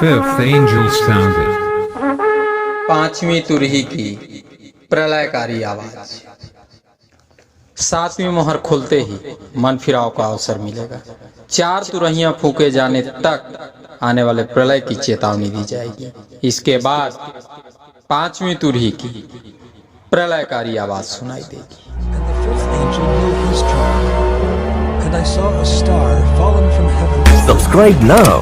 fifth angel sounded. पांचवी तुरही की प्रलयकारी आवाज। सातवीं मोहर खुलते ही मन फिराव का अवसर मिलेगा। चार तुरहियां फूके जाने तक आने वाले प्रलय की चेतावनी दी जाएगी। इसके बाद पांचवी तुरही की प्रलयकारी आवाज सुनाई देगी। Subscribe now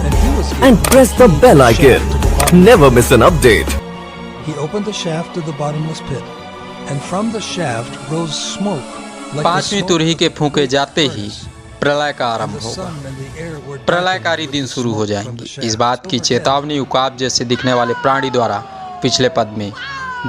and press the bell icon. Never miss an update. He opened the shaft to the bottomless pit, and from the shaft rose smoke like the पांचवी smoke तुरही के of फूके burning जाते ही furnace. प्रलय का आरंभ The होगा। sun and the air were प्रलयकारी darkened दिन with शुरू हो smoke from जाएंगे। the इस shaft. बात की चेतावनी उकाब जैसे दिखने वाले प्राणी द्वारा पिछले पद में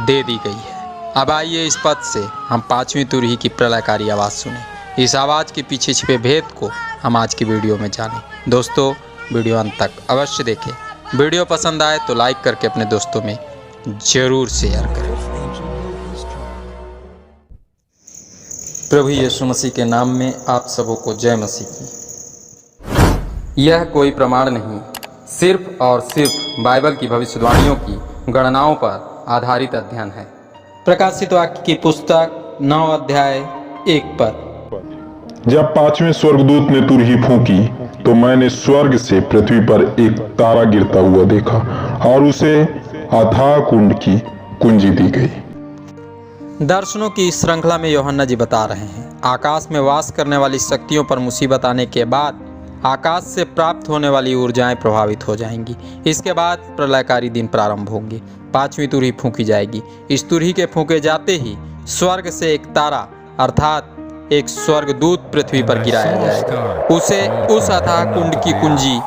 दे दी गई है। अब आइए इस पद से हम पांचवी तुरही की प्रलयकारी आवाज सुने। इस आवाज के पीछे छिपे भेद को हम आज की वीडियो में जानें। दोस्तों, वीडियो अंत तक अवश्य देखें। वीडियो पसंद आए तो लाइक करके अपने दोस्तों में जरूर शेयर करें। प्रभु यीशु मसीह के नाम में आप सबों को जय मसीह की। यह कोई प्रमाण नहीं, सिर्फ और सिर्फ बाइबल की भविष्यवाणियों की गणनाओं पर आधारित अध्ययन है। प्रकाशित वाक्य की पुस्तक 9 अध्याय 1 पद। जब पांचवें स्वर्गदूत ने तुरही फूंकी तो मैंने स्वर्ग से पृथ्वी पर एक तारा गिरता हुआ देखा और उसे अथाह कुंड की कुंजी दी गई। दर्शनों की इस श्रृंखला में यूहन्ना जी बता रहे हैं, आकाश में वास करने वाली शक्तियों पर मुसीबत आने के बाद आकाश से प्राप्त होने वाली ऊर्जाएं प्रभावित हो जाएंगी। इसके बाद प्रलयकारी दिन प्रारंभ होंगे। पांचवी तुरही फूंकी जाएगी। इस तुरही के फूंके जाते ही स्वर्ग से एक तारा अर्थात एक स्वर्गदूत पृथ्वी पर गिराया जाएगा। उसे उस अथाह कुंड की कुंजी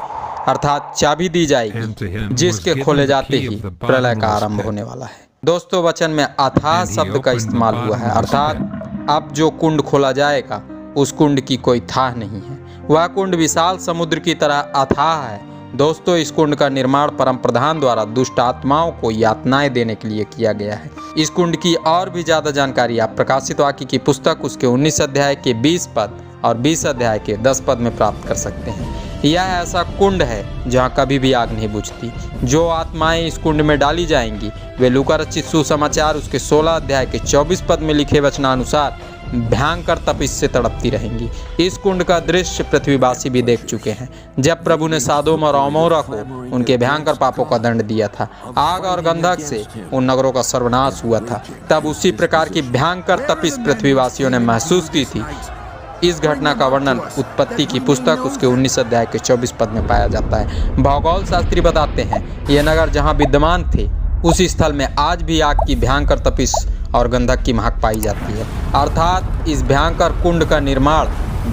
अर्थात चाबी दी जाएगी, जिसके खोले जाते ही प्रलय का आरंभ होने वाला है। दोस्तों, वचन में अथाह शब्द का इस्तेमाल हुआ है, अर्थात अब जो कुंड खोला जाएगा उस कुंड की कोई थाह नहीं है। वह कुंड विशाल समुद्र की तरह अथाह है। दोस्तों, इस कुंड का निर्माण परम प्रधान द्वारा दुष्ट आत्माओं को यातनाएं देने के लिए किया गया है। इस कुंड की और भी ज्यादा जानकारी आप प्रकाशित वाक्य की पुस्तक उसके 19 अध्याय के 20 पद और 20 अध्याय के 10 पद में प्राप्त कर सकते हैं। यह ऐसा कुंड है जहाँ कभी भी आग नहीं बुझती। जो आत्माएं इस कुंड में डाली जाएंगी वे लूका रचित सुसमाचार उसके 16 अध्याय के 24 पद में लिखे वचनानुसार भयंकर तपिश से तड़पती रहेंगी। इस कुंड का दृश्य पृथ्वीवासी भी देख चुके हैं। जब प्रभु ने सादोम और अमोरा को उनके भयंकर पापों का दंड दिया था, आग और गंधक से उन नगरों का सर्वनाश हुआ था, तब उसी प्रकार की भयंकर तपिश पृथ्वीवासियों ने महसूस की थी। इस घटना का वर्णन उत्पत्ति की पुस्तक उसके 19 अध्याय के 24 पद में पाया जाता है। भौगोल शास्त्री बताते हैं, ये नगर जहाँ विद्यमान थे उस स्थल में आज भी आग की भयंकर तपिश और गंधक की महक पाई जाती है। अर्थात इस भयंकर कुंड का निर्माण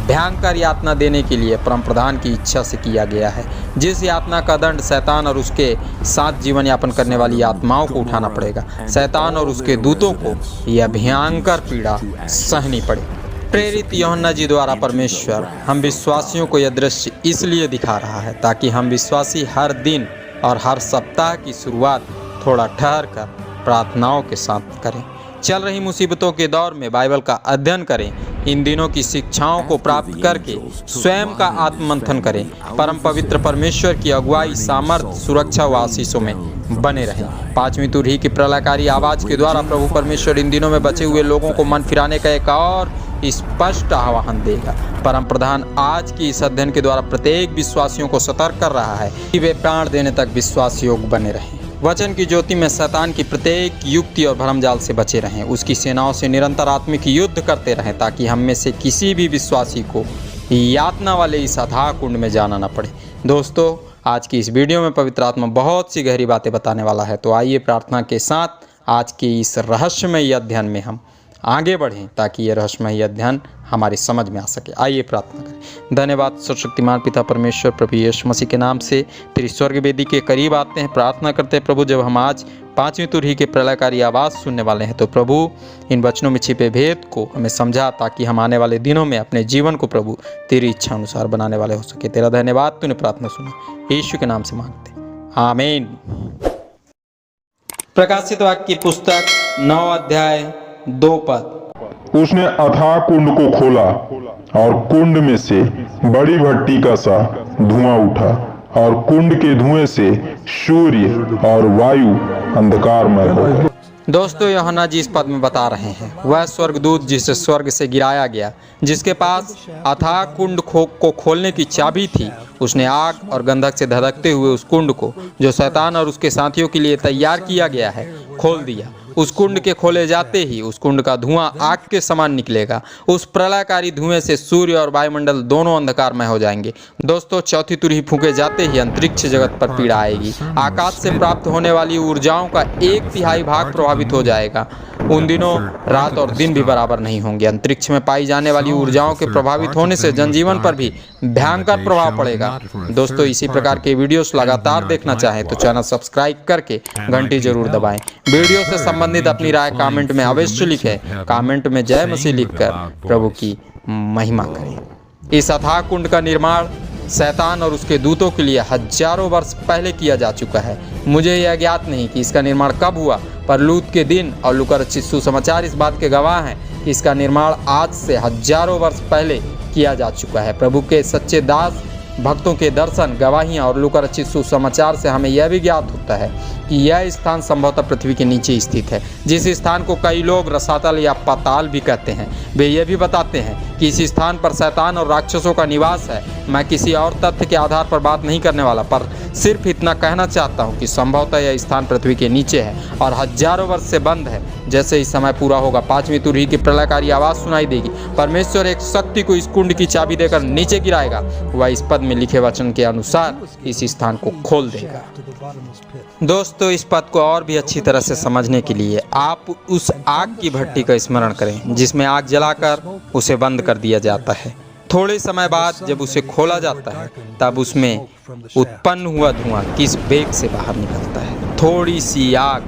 भयंकर यातना देने के लिए परम प्रधान की इच्छा से किया गया है। जिस यातना का दंड शैतान और उसके साथ जीवन यापन करने वाली आत्माओं को उठाना पड़ेगा। शैतान और उसके दूतों को यह भयंकर पीड़ा सहनी पड़ेगी। प्रेरित यूहन्ना जी द्वारा परमेश्वर हम विश्वासियों को यह दृश्य इसलिए दिखा रहा है ताकि हम विश्वासी हर दिन और हर सप्ताह की शुरुआत थोड़ा ठहर कर प्रार्थनाओं के साथ करें। चल रही मुसीबतों के दौर में बाइबल का अध्ययन करें। इन दिनों की शिक्षाओं को प्राप्त करके स्वयं का आत्ममंथन करें। परम पवित्र परमेश्वर की अगुवाई, सामर्थ, सुरक्षा व आशीषों में बने रहें। पांचवी तुरही की प्रलयकारी आवाज के द्वारा प्रभु परमेश्वर इन दिनों में बचे हुए लोगों को मन फिराने का एक और स्पष्ट आह्वान देगा। परम प्रधान आज की इस अध्ययन के द्वारा प्रत्येक विश्वासियों को सतर्क कर रहा है कि वे प्राण देने तक विश्वास योग्य बने रहें। वचन की ज्योति में शैतान की प्रत्येक युक्ति और भरमजाल से बचे रहें। उसकी सेनाओं से निरंतर आत्मिक युद्ध करते रहें ताकि हम में से किसी भी विश्वासी को यातना वाले इस अथाह कुंड में जाना न पड़े। दोस्तों, आज की इस वीडियो में पवित्र आत्मा बहुत सी गहरी बातें बताने वाला है, तो आइए प्रार्थना के साथ आज के इस रहस्यमय अध्ययन में हम आगे बढ़ें ताकि ये रहस्यमय अध्ययन हमारी समझ में आ सके। आइए प्रार्थना करें। धन्यवाद सर्वशक्तिमान पिता परमेश्वर, प्रभु यीशु मसीह के नाम से तेरी स्वर्ग वेदी के करीब आते हैं। प्रार्थना करते हैं प्रभु, जब हम आज पांचवी तुरही के प्रलयकारी आवाज़ सुनने वाले हैं तो प्रभु इन वचनों में छिपे भेद को हमें समझा ताकि हम आने वाले दिनों में अपने जीवन को प्रभु तेरी इच्छा अनुसार बनाने वाले हो सके। तेरा धन्यवाद, तूने प्रार्थना सुनी, यीशु के नाम से मांगते, आमीन। प्रकाशित वाक्य की पुस्तक 9 अध्याय 2 पद। उसने अथाह कुंड को खोला और कुंड में से बड़ी भट्टी का सा धुआं उठा और कुंड के धुएं से सूर्य और वायु अंधकारमय हो गए। दोस्तों यूहन्ना जी इस पद में बता रहे हैं वह स्वर्गदूत जिसे स्वर्ग से गिराया गया, जिसके पास अथाह कुंड को खोलने की चाबी थी, उसने आग और गंधक से धधकते हुए उस कुंड को, जो शैतान और उसके साथियों के लिए तैयार किया गया है, खोल दिया। उस कुंड के खोले जाते ही उस कुंड का धुआं आग के समान निकलेगा। उस प्रलयकारी धुएं से सूर्य और वायुमंडल दोनों अंधकारमय हो जाएंगे। दोस्तों चौथी तुरही फूंके जाते ही अंतरिक्ष जगत पर पीड़ा आएगी। आकाश से प्राप्त होने वाली ऊर्जाओं का 1/3 भाग प्रभावित हो जाएगा। उन दिनों रात और दिन भी बराबर नहीं होंगे। अंतरिक्ष में पाई जाने वाली ऊर्जाओं के प्रभावित होने से जनजीवन पर भी भयंकर प्रभाव पड़ेगा। दोस्तों इसी प्रकार के वीडियोस लगातार देखना चाहें तो चैनल सब्सक्राइब करके घंटी जरूर दबाएं। वीडियो से संबंधित अपनी राय कमेंट में अवश्य लिखें। कमेंट में जय मसीह लिखकर प्रभु की महिमा करें। इस अथाह कुंड का निर्माण शैतान और उसके दूतों के लिए हजारों वर्ष पहले किया जा चुका है। मुझे यह ज्ञात नहीं कि इसका निर्माण कब हुआ, पर लूत के दिन और लूका रचित सुसमाचार इस बात के गवाह हैं कि इसका निर्माण आज से हजारों वर्ष पहले किया जा चुका है। प्रभु के सच्चे दास भक्तों के दर्शन, गवाहियाँ और लूका रचित सुसमाचार से हमें यह भी ज्ञात होता है कि यह स्थान संभवतः पृथ्वी के नीचे स्थित है, जिस स्थान को कई लोग रसातल या पाताल भी कहते हैं। वे यह भी बताते हैं कि इस स्थान पर शैतान और राक्षसों का निवास है। मैं किसी और तथ्य के आधार पर बात नहीं करने वाला, पर सिर्फ इतना कहना चाहता हूँ कि संभवतः यह स्थान पृथ्वी के नीचे है और हजारों वर्ष से बंद है। जैसे ही समय पूरा होगा 5वीं तुरही की प्रलयकारी आवाज़ सुनाई देगी। परमेश्वर एक शक्ति को इस कुंड की चाबी देकर नीचे गिराएगा। वह इस पद में लिखे वचन के अनुसार इस स्थान को खोल देगा। दोस्तों इस पद को और भी अच्छी तरह से समझने के लिए आप उस आग की भट्टी का स्मरण करें जिसमें आग जलाकर उसे बंद कर दिया जाता है। थोड़े समय बाद जब उसे खोला जाता है तब उसमें उत्पन्न हुआ धुआं किस वेग से बाहर निकलता है। थोड़ी सी आग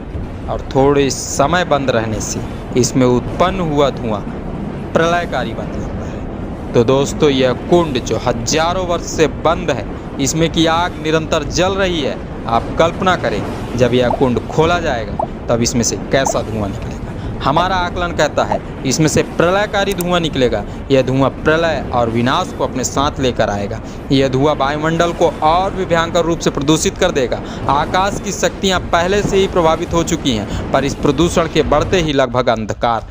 और थोड़े समय बंद रहने से इसमें उत्पन्न हुआ धुआं प्रलयकारी बन जाता है। तो दोस्तों यह कुंड जो हजारों वर्ष से बंद है, इसमें की आग निरंतर जल रही है। आप कल्पना करें जब यह कुंड खोला जाएगा तब इसमें से कैसा धुआं निकलेगा। हमारा आकलन कहता है इसमें से प्रलयकारी धुआं निकलेगा। यह धुआं प्रलय और विनाश को अपने साथ लेकर आएगा। यह धुआं वायुमंडल को और भी भयंकर रूप से प्रदूषित कर देगा। आकाश की शक्तियां पहले से ही प्रभावित हो चुकी हैं, पर इस प्रदूषण के बढ़ते ही लगभग अंधकार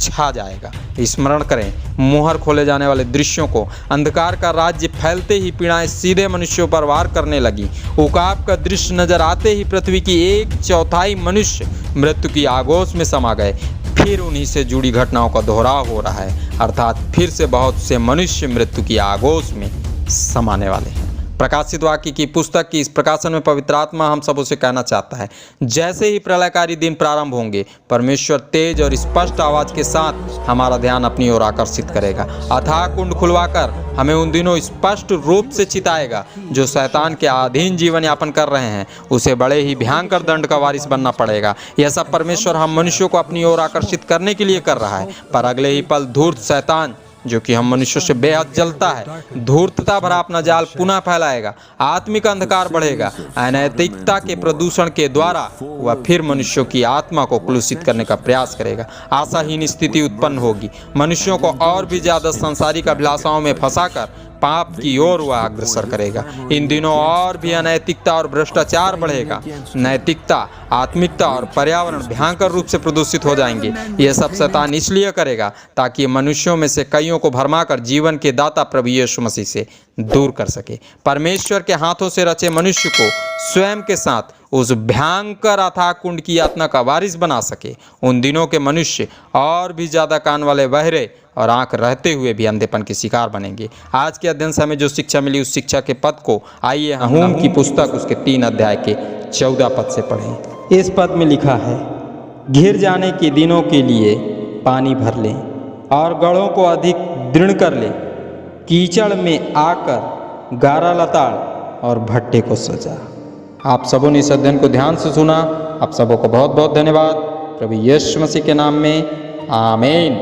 छा जाएगा। स्मरण करें मुहर खोले जाने वाले दृश्यों को। अंधकार का राज्य फैलते ही पीड़ाएं सीधे मनुष्यों पर वार करने लगी। उकाब का दृश्य नजर आते ही पृथ्वी की 1/4 मनुष्य मृत्यु की आगोश में समा गए। फिर उन्हीं से जुड़ी घटनाओं का दोहराव हो रहा है, अर्थात फिर से बहुत से मनुष्य मृत्यु की आगोश में समाने वाले हैं। प्रकाशित वाक्य की पुस्तक की इस प्रकाशन में पवित्र आत्मा हम सबों से कहना चाहता है, जैसे ही प्रलयकारी दिन प्रारंभ होंगे परमेश्वर तेज और स्पष्ट आवाज के साथ हमारा ध्यान अपनी ओर आकर्षित करेगा। अथाह कुंड खुलवाकर हमें उन दिनों स्पष्ट रूप से चिताएगा। जो शैतान के अधीन जीवन यापन कर रहे हैं उसे बड़े ही भयंकर दंड का वारिस बनना पड़ेगा। यह सब परमेश्वर हम मनुष्यों को अपनी ओर आकर्षित करने के लिए कर रहा है, पर अगले ही पल धूर्त शैतान जो कि हम मनुष्यों से बेहद जलता है, धूर्तता भरा अपना जाल पुनः फैलाएगा। आत्मिक अंधकार बढ़ेगा। अनैतिकता के प्रदूषण के द्वारा वह फिर मनुष्यों की आत्मा को कलुषित करने का प्रयास करेगा। आशाहीन स्थिति उत्पन्न होगी। मनुष्यों को और भी ज्यादा सांसारिक अभिलाषाओं में फंसाकर पाप की ओर वह अग्रसर करेगा। इन दिनों और भी अनैतिकता और भ्रष्टाचार बढ़ेगा। नैतिकता, आत्मिकता और पर्यावरण भयंकर रूप से प्रदूषित हो जाएंगे। यह सब शैतान इसलिए करेगा ताकि मनुष्यों में से कईयों को भरमाकर जीवन के दाता प्रभु यीशु मसीह से दूर कर सके। परमेश्वर के हाथों से रचे मनुष्य को स्वयं के साथ उस भयंकर अथाह कुंड की यातना का वारिस बना सके। उन दिनों के मनुष्य और भी ज्यादा कान वाले, बहरे और आंख रहते हुए भी अंधेपन के शिकार बनेंगे। आज के अध्ययन से हमें जो शिक्षा मिली उस शिक्षा के पद को आइए नहूम की पुस्तक उसके 3 अध्याय के 14 पद से पढ़ें। इस पद में लिखा है, घिर जाने के दिनों के लिए पानी भर लें और गढ़ों को अधिक दृढ़ कर लें। कीचड़ में आकर गारा लताड़ और भट्टे को सजा। आप सबों ने इस अध्ययन को ध्यान से सुना। आप सबों को बहुत बहुत धन्यवाद। प्रभु यीशु मसीह के नाम में आमीन।